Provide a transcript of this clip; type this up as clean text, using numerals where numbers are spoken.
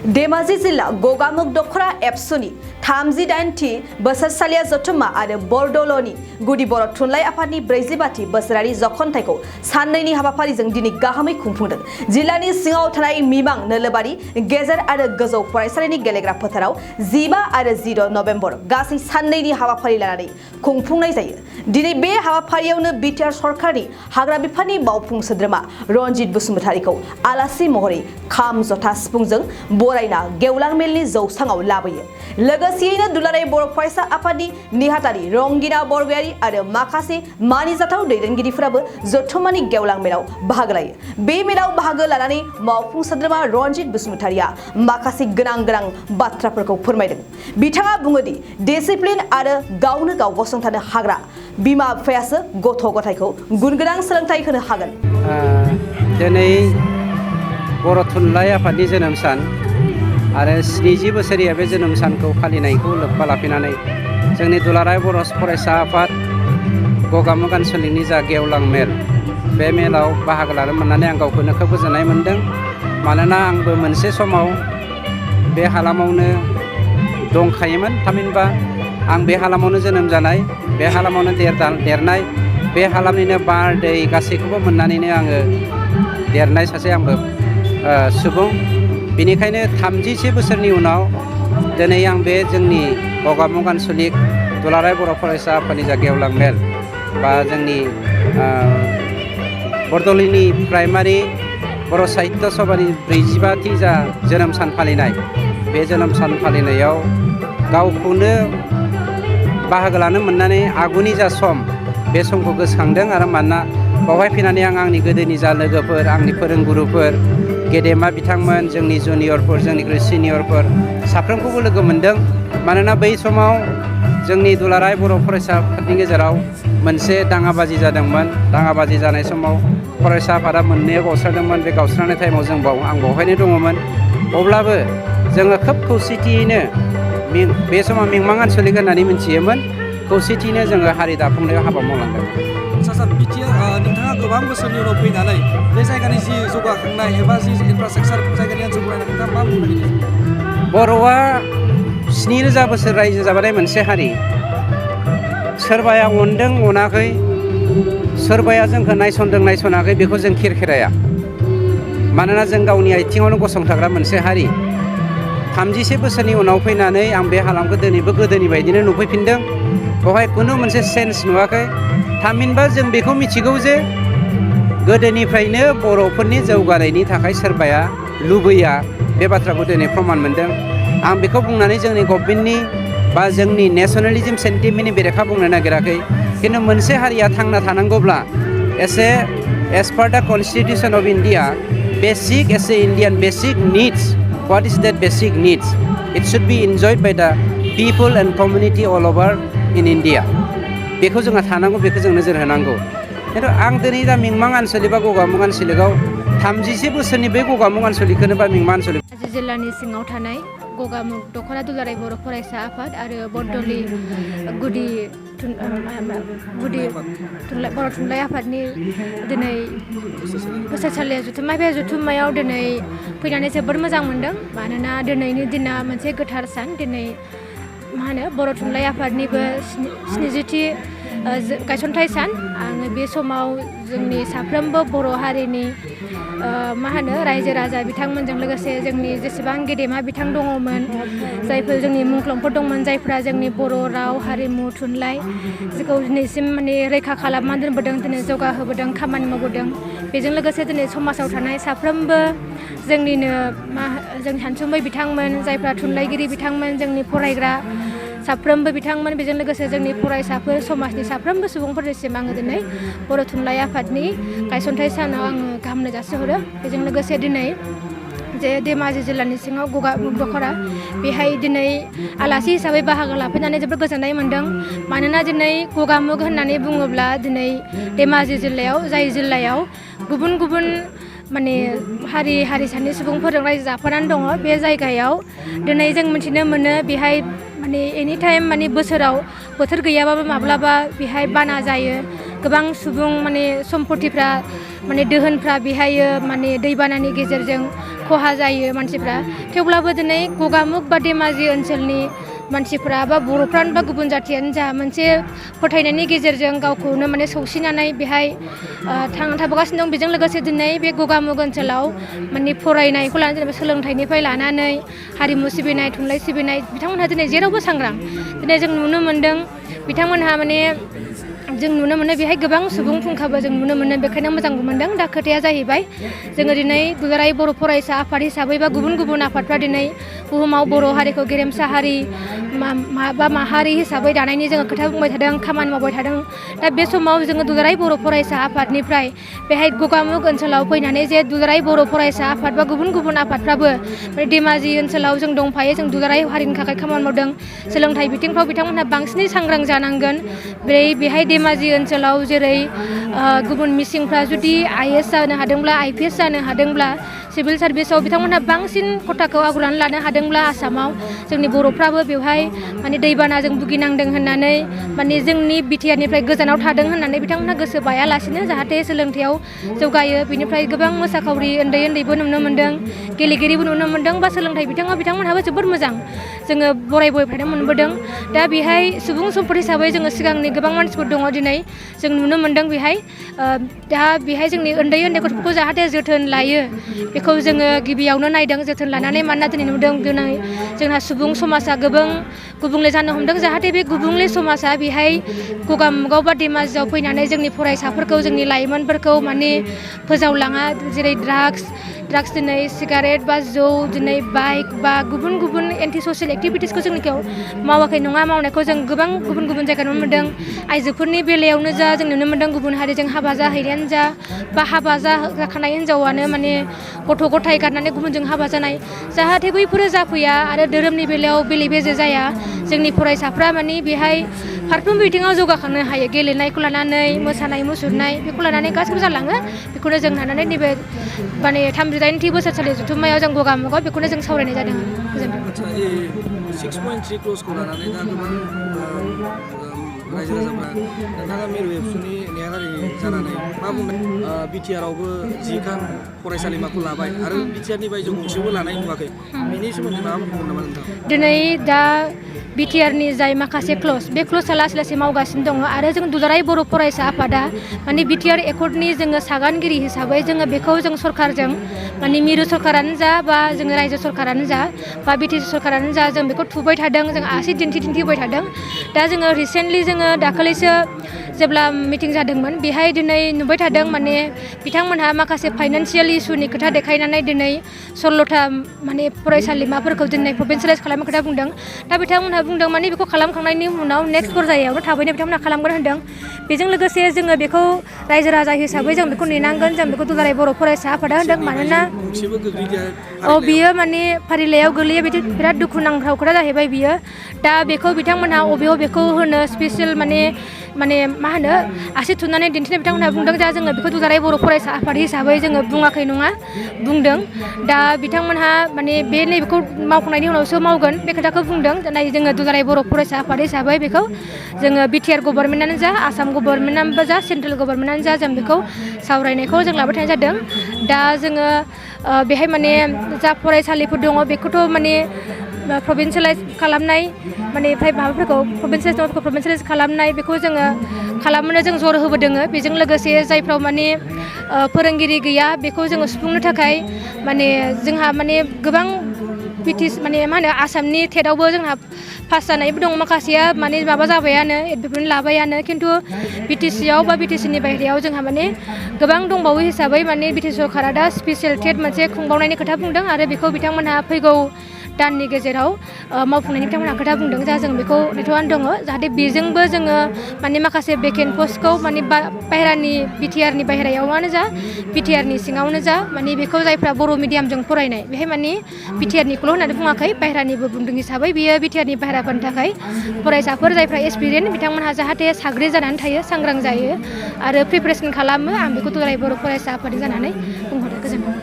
धेमाजि जिल्ला गगामुग दखरा एबसुनि 38थि बोसोरसालिया जथुम्मा आरो बरदल'नि गुदि बर' थुनलाइ आफादनि 45थि बोसोरारि जखनथाइखौ साननैनि हाबाफारिजों दिनै गाहामै खुंफुंदों। जिल्लानि सिङाव थानाय मिमां नोलोबारि गेजेर आरो गोजौ फरायसालिनि गेलेग्रा फोथाराव 15 आरो 16 नभेम्बर गासै साननैनि हाबाफारि लानानै खुंफुंनाय जायो। दिनै बे हाबाफारियावनो बिटिआर सरकारनि हाग्रा बिफाननि मावफुं सोद्रोमा रनजित बसुमतारीखौ आलासि महरै खाम जथा सिफुंजों बरायना गेवलां मेलनि जौसाङाव लाबोयो। लोगोसेयैनो दुलाराय बर' फरायसा आफादनि नेहाथारि रंगिना बरगयारी आरो माखासे मानिजाथाव दैदेनगिरिफोराबो जथुम्मानि गेवलां मेलाव बाहागो लायो। बे मेलाव बाहागो लानानै मावफुं सोद्रोमा रनजित बसुमतारीया माखासे गोनां बाथ्राफोरखौ फोरमायदों। बिथाङा बुङोदि डिसिप्लिन आरो गावनो गाव गसंथानो हाग्रा बिमा बिफायासो गथ' गथायखौ गुनगोनां सोलोंथाइ होनो हागोन। दिनै बर' थुनलाइ आफादनि जोनोम सान आरो 70 बोसोरिया बे जोनोम सानखौ फालिनायखौ लोब्बा लाफिननानै जोंनि दुलाराय बर' फरायसा आफाद गगामुग आनसलिकनि जा गेवलां मेल, बे मेलाव बाहागो लानो मोननानै आं गावखौनो खोब गोजोननाय मोनदों। मानोना आंबो मोनसे समाव बे हालामावनो दंखायोमोन। थामहिनबा आं बे हालामावनो जोनोम जानाय, बे हालामावनो देरनाय, बे हालामनिनो बार दै गासैखौबो मोननानैनो आङो देरनाय सासे आंबो सुबुं। बेनिखायनो 31 बोसोरनि उनाव दिनै आं बे जोंनि गगामुग आनसलिक दुलाराय बर' फरायसा आफादनि जा गेवलां मेल बा जोंनि बरदलैनि प्राइमारि बर' साहित्य सभानि 45थि जा जोनोम सान फालिनाय, बे जोनोम सान फालिनायाव गावखौनो बाहागो लानो मोननानै आगुनि जा सम, बे समखौ गोसोखांदों। आरो मानोना बावहाय फैनानै आं आंनि गोदोनि जा लोगोफोर, आंनि फोरोंगुरुफोर, गेदेमा बिथांमोन, जोंनि जुनियरफोर, जोंनिख्रुइ सिनियरफोर साफ्रोमखौबो लोगो मोनदों। मानोना बै समाव जोंनि दुलाराय बर' फरायसा आफादनि गेजेराव मोनसे दाङाबाजि जादोंमोन। दाङाबाजि जानाय समाव फरायसा आफादा मोननैयाव गावस्रादोंमोन। बे गावस्रानाय टाइमाव आं बावहायनो दङमोन। अब्लाबो जोङो खोब खौसेथियैनो बे समाव मिमां आनसलिक होननानै मिथियोमोन। खौसेथियैनो जोङो हारि दाफुंनायाव हाबा मावलांदों। सार बिटिआर नोंथाङा गोबां बोसोरनि उनाव फैनानै बे जायगानि जि जौगाखांनाय एबा जि इनफ्रास्ट्राक्चार जायगानि ओनसोल बनायनाय, नोंथाङा मा बुंनो नागिरो? बर'आ 7000 बोसोर रायजो जाबोनाय मोनसे हारि। सोरबाया अनदों अनाखै, सोरबाया जोंखौ नायसनदों नायसनाखै, बेखौ जों खेरखेराया। मानोना जों गावनि आथिङावनो गसंथाग्रा मोनसे हारि। 31 बोसोरनि उनाव फैनानै आं बे हालामखौ दिनैबो गोदोनि बायदिनो नुफैफिनदों। बेवहाय खुनु मोनसे चेन्ज नुवाखै। थामहिनबा जों बेखौ मिथिगौ जे गोदोनिफ्रायनो बर'फोरनि जौगानायनि थाखाय सोरबाया लुबैया, बे बाथ्राखौ दिनै प्रमान मोनदों। आं बेखौ बुंनानै जोंनि गभर्नमेन्टनि बा जोंनि नेसनेलिज्म सेन्टिमेन्टनि बेरेखा बुंनो नागिराखै। खिन्थु मोनसे हारिया थांना थानांगौब्ला as per the constitution of India, as a Indian basic needs, what is that basic needs? It should be enjoyed by the people and community all over in India. बेखौ जोंहा थानांगौ, बेखौ जों नोजोर होनांगौ। खिन्थु आं दिनै दा मिमां आनसलिक बा गगामुग आनसलिकआव 31 बोसोरनि बे गगामुग आनसलिकखौनो बा मिमां आनसलिक जिल्लानि सिङाव थानाय गगामुग दख'रा दुलाराय बर' फरायसा आफाद आरो बरदलै गुदि बर' थुनलाइ आफादनि दिनै बोसोरसालिया जथुम्मा, बे जथुम्मायाव दिनै फैनानै जोबोद मोजां मोनदों। मानोना दिनैनि दिना मोनसे गोथार सान। दिनै बर' थुनलाइ आफादनिबो 70थि गायसनथाइ सान। आङो बे समाव जोंनि साफ्रोमबो बर' हारिनि रायजो राजा बिथांमोनजों लोगोसे जोंनि जेसेबां गेदेमा बिथां दङमोन, जायफोर जोंनि मुंख्लंफोर दंमोन, जायफ्रा जोंनि बर' राव, हारिमु, थुनलाइ जेखौ दिनैसिम रैखा खालामनानै दोनबोदों, दिनै जौगाहोबोदों, खामानि मावबोदों। बेजों लोगोसे दिनै समाजाव थानाय साफ्रोमबो जोंनिनो जोंनि सानसुमै बिथांमोन, जायफ्रा थुनलाइगिरि बिथांमोन, जोंनि फरायग्रा साफ्रोमबो बिथांमोन, बेजों लोगोसे जोंनि फरायसाफोर, समाजनि साफ्रोमबो सुबुंफोरनिसिम आङो दिनै बर' थुनलाइ आफादनि गायसनथाइ सानाव आङो गाहामलायनाय जासिहरो। बेजों लोगोसे दिनै जे धेमाजि जिल्लानि सिङाव गगामुग दखरा, बेहाय दिनै आलासि हिसाबै बाहागो लाफैनानै जोबोद गोजोननाय मोन्दों। मानोना दिनै गगामुग होननानै बुङोब्ला दिनै धेमाजि जिल्लायाव, जाय जिल्लायाव गुबुन गुबुन हारि हारिसानि सुबुंफोरजों रायजो जाफानानै दङ, बे जायगायाव दिनै जों मिथिनो मोनो बेहाय एनि टाइम बोसोराव बोथोर गैयाबाबो माब्लाबा बेहाय बाना जायो। गोबां सुबुं माने सम्पतिफ्रा माने दोहोनफ्रा बेहायो माने दैबानानि गेजेरजों खहा जायो मानसिफ्रा थेवब्लाबो दिनै गगामुग बा धेमाजि ओनसोलनि मानसिफ्रा बा बर'फ्रानो बा गुबुन जाथियानो जा मोनसे फोथायनायनि गेजेरजों गावखौनो माने सौसिनानै बेहाय थांना थाबोगासिनो दं बेजों लोगोसे दिनै बे गगामुग ओनसोलाव माने फरायनायखौ लानानै जेनेबा सोलोंथाइनिफ्राय लानानै हारिमु सिबिनाय थुनलाइ सिबिनाय बिथांमोनहा दिनै जेरावबो सांग्रां दिनै जों नुनो मोन्दों बिथांमोनहा माने जों नुनो मोनो बेहाय गोबां सुबुं फुंखाबो जों नुनो मोनो बेखायनो मोजांबो मोन्दों दा खोथाया जाहैबाय जोङो दिनै दुलाराय बर' फरायसा आफाद हिसाबै बा गुबुन गुबुन आफादफ्रा दिनै बुहुमाव बर' हारिखौ गेरेमसा हारि बा माहारि हिसाबै दानायनि जोङो खोथा बुंबाय थादों खामानि मावबाय थादों दा बे समाव जोङो दुलाराय बर' फरायसा आफादनिफ्राय बेहाय गगामुग ओनसोलाव फैनानै जे दुलाराय बर' फरायसा आफाद बा गुबुन गुबुन आफादफ्राबो धेमाजि ओनसोलाव जों दंफायो जों दुलाराय हारिनि थाखाय खामानि मावदों सोलोंथाइ बिथिंफ्राव बिथांमोनहा बांसिनै सांग्रां जानांगोन बेहाय धेमाजि ओनसोलाव जेरै गुबुन मिसिंफ्रा जुदि IAS जानो हादोंब्ला IPS जानो हादोंब्ला सिभिल सार्भिसाव बिथांमोनहा बांसिन खथाखौ आवग्रिनानै लानो हादोंब्ला आसामाव जोंनि बर'फ्राबो बेवहाय माने दैबानाजों भुगिनांदों होननानै माने जोंनि बिटिआरनिफ्राय गोजानाव थादों होननानै बिथांमोनहा गोसो बायालासिनो जाहाथे सोलोंथायाव जौगायो बिनिफ्राय गोबां मोसाखावरि उन्दै उन्दैबो नुनो मोन्दों गेलेगिरिबो नुनो मोन्दों बा सोलोंथाइ बिथिङाव बिथांमोनहाबो जोबोद मोजां जोङो बरायबोबाय थानो मोनबोदों दा बेहाय सुबुं सम्पद हिसाबै जोङो सिगांनि गोबां मानसिफोर दङ दिनै जों नुनो मोन्दों बेहाय दा बेहाय जोंनि उन्दै उन्दै गथ'फोरखौ जाहाथे जोथोन लायो बेखौ जोङो गिबियावनो नायदों जोथोन लानानै मानोना दिनै नुदों दिनै जोंहा सुबुं समाजा गोबां गुबुंले जानो हमदों जाहाथे बे गुबुंले समाजा बेहाय गगामुगाव बा धेमाजियाव फैनानै जोंनि फरायसाफोरखौ जोंनि लाइमोनफोरखौ माने फोजावलाङा जेरै ड्राग्स दिनै सिगारेट बा जौ दिनै बाइक बा गुबुन गुबुन एन्टि ससियेल एक्टिभिटिसखौ जोंनिखौ मावाखै नङा मावनायखौ जों गोबां गुबुन गुबुन जायगा नुनो मोन्दों आइजोफोरनि बेलायावनो जा जों नुनो मोन्दों गुबुन हारिजों हाबा जाहैनायानो जा बा हाबा जाखानाय हिन्जावानो माने गथ' गथाय गारनानै गुबुनजों हाबा जानाय जाहाथे बैफोरो जाफैया आरो धोरोमनि बेलायाव बेले बेजे जाया जोंनि फरायसाफ्रा माने बेहाय फारफ्रोमबो बिथिङाव जौगाखांनो हायो गेलेनायखौ लानानै मोसानाय मुसुरनाय बेखौ लानानै गासैबो जालाङो बेखौनो जों लानानै नैबे माने 38थि बोसोरसालि जथुम्मायाव जों गगामुगाव बेखौनो जों सावरायनाय जादों गोजोन्थों 6.3 क्ल'जखौ लानानै दा गोबां रायजो राजाफ्रा नोंथाङा मिरु एबसुनि नेहाथारि जानानै मा बुंबाय बिटिआरआवबो 10 खान फरायसालिमाखौ लाबाय आरो बिटिआरनि बायजोआव गंसेबो लानाय नुवाखै बेनि सोमोन्दै माबा बुंगोन नामा नोंथां दिनै दा बिटिआरनि जाय माखासे क्लज बे क्लजआ लासै लासै मावगासिनो दङ आरो जों दुलाराय बर' फरायसा आफादा माने बिटिआर एकर्डनि जोङो सागानगिरि हिसाबै जोङो बेखौ जों सरकारजों माने मिरु सरकारानो जा बा जोङो रायजो सरकारानो जा बा बिटिसि सरकारानो जा जों बेखौ थुबाय थादों जों आसि दिन्थिबाय थादों दा जोङो रिसेन्टलि जोङो दाखालिसो जेब्ला मिटिं जादोंमोन बेहाय दिनै नुबाय थादों माने बिथांमोनहा माखासे फाइनान्सियेल इस्युनि खोथा देखायनानै दिनै 16था माने फरायसालिमाफोरखौ दिनै प्रभिन्सियेलाइज खालामनो खोथा बुंदों दा बिथांमोनहा बुंदों माने बेखौ खालामखांनायनि उनाव नेक्स्ट पर्यायावनो थाबैनो बिथांमोनहा खालामगोन होनदों बेजों लोगोसे जोङो बेखौ रायजो राजा हिसाबै जों बेखौ नेनांगोन जों बेखौ दुलाराय बर' फरायसा आफादा होनदों मानोना बियो माने फारिलाइयाव गोलैयो बिदि बिराद दुखुनांथाव खोथा जाहैबाय बियो दा बेखौ बिथांमोनहा अबेयाव बेखौ होनो स्पेसियेल माने मा होनो आसि थुनानै दिन्थिनाय बिथांमोनहा बुंदों दा जोङो बेखौ दुलाराय बर' फरायसा आफाद हिसाबै जोङो बुङाखै नङा बुंदों दा बिथांमोनहा माने बे नैबेखौ मावखांनायनि उनावसो मावगोन बे खोथाखौ बुंदों नाथाय जोङो दुलाराय बर' फरायसा आफाद हिसाबै बेखौ जोङो बिटिआर गभर्नमेन्टआनो जा आसाम गभर्नमेन्टआनो जा सेन्ट्रेल गभर्नमेन्टआनो जा जों बेखौ सावरायनायखौ जों लाबाय थानाय जादों दा जोङो बेहाय माने जा फरायसालिफोर दङ बेखौथ' माने प्रभिन्सियेलाइज खालामनाय माने माबाफोरखौ प्रभिन्सियेलाइज खालामनाय बेखौ जोङो खालामनो जों जर होबोदों बेजों लोगोसे जायफ्राव माने फोरोंगिरि गैया बेखौ जोङो सुफुंनो थाखाय माने जोंहा माने गोबां माने मा होनो आसामनि टेटआवबो जोंहा पास जानायबो दं माखासेया माने माबा जाबायानो एडमिट लाबायानो खिन्थु बिटिसिआव बा बिटिसिनि बायहेरायाव जोंहा माने गोबां दंबावो हिसाबै माने बिटिसि सरकारा दा स्पेसियेल टेट मोनसे खुंबावनायनि खोथा बुंदों आरो बेखौ बिथांमोनहा फैगौ दाननि गेजेराव मावफुंनायनि बिथांमोनहा खोथा बुंदों जा जों बेखौ नेथ'नानै दङ जाहाथे बेजोंबो जोङो माने माखासे भेकेन्ट पस्टखौ माने बाहेरानि बिटिआरनि बाहेरायावनो जा बिटिआरनि सिङावनो जा माने बेखौ जायफ्रा बर' मिडियामजों फरायनाय बेहाय माने बिटिआरनिखौल' होननानै बुङाखै बाहेरानिबो बुंदों हिसाबै बियो बिटिआरनि बाहेराफोरनि थाखाय फरायसाफोर जायफ्रा एक्सपिरियेन्स बिथांमोनहा जाहाथे साग्रिद जानानै थायो सांग्रां जायो आरो प्रिपेरेसन खालामो आं बेखौ दुलाराय बर' फरायसा आफाद जानानै बुंहरो गोजोन्थों